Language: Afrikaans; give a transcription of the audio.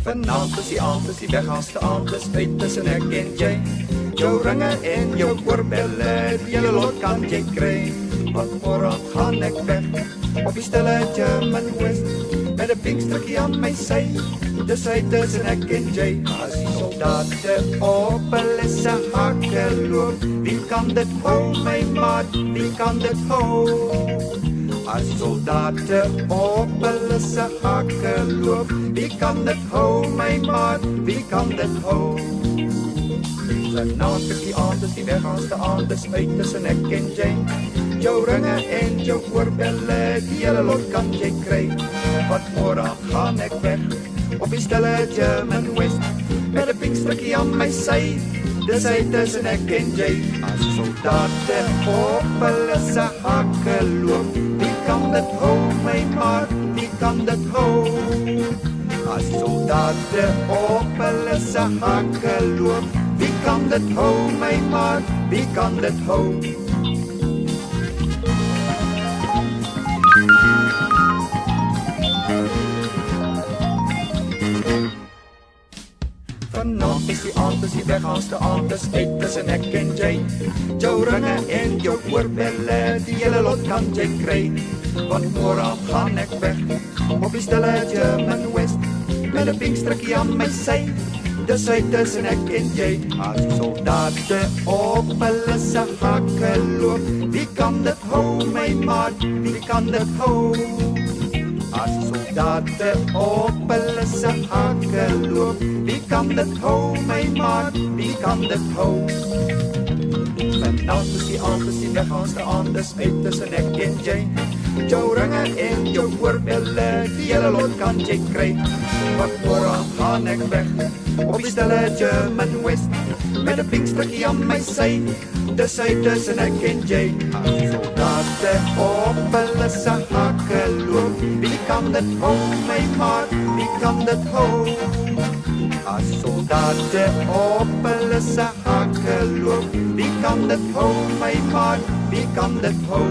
Vanavond is die weg als de aand is uit tussen ek en jy. Jou ringe en jou oorbelle, die hele lot kan jy kry. Want morgen gaan ek weg, op die stille German West, met een pinkstrikkie aan my sy, dis uit tussen ek en jy. As die soldate op hulle se hakke loop, wie kan dit hou my maat, wie kan dit hou? As die soldate op hulle se hakke loop, wie kan dit hou my maat, wie kan dit hou? Vanavond is die aand, is die weg als de aand is uit tussen ek en jy. Jou ringe en jou oorbelle, die hele lot kan jy kry. Want morgen gaan ek weg, op die stille German West, met een pinkstrikkie aan my sy, dis uit tussen ek en jy. As die soldate op hulle se hakke loop, wie kan dit hou my maat, wie kan dit hou? As die soldate op hulle se hakke loop, wie kan dit hou my maat, wie kan dit hou? Vanavond is die aand, is die weg als de aand is uit tussen ek en jy. Jou ringe en jou oorbelle, die hele lot kan jy kry. Want morgen gaan ek weg, op die stille German West, met een pinkstrikkie aan my sy, dis uit tussen ek en jy. As die soldate op hulle se hakke loop, wie kan dit hou my maat, wie kan dit hou? As die soldate op hulle se hakke loop, wie kan dit hou my maat, wie kan dit hou? Vanavond is die aand, is die weg als de aand is uit tussen ek en jy. Jou ringe en jou oorbelle, die hele lot kan jy kry. Want morgen gaan ek weg, op die stille German West, met een pinkstrikkie aan my sy, dis uit tussen ek en jy. As die soldate op hulle se hakke loop, wie kan dit hou my maat, wie kan dit hou? As die soldate op hulle se hakke loop, wie kan dit hou my maat, wie kan dit hou?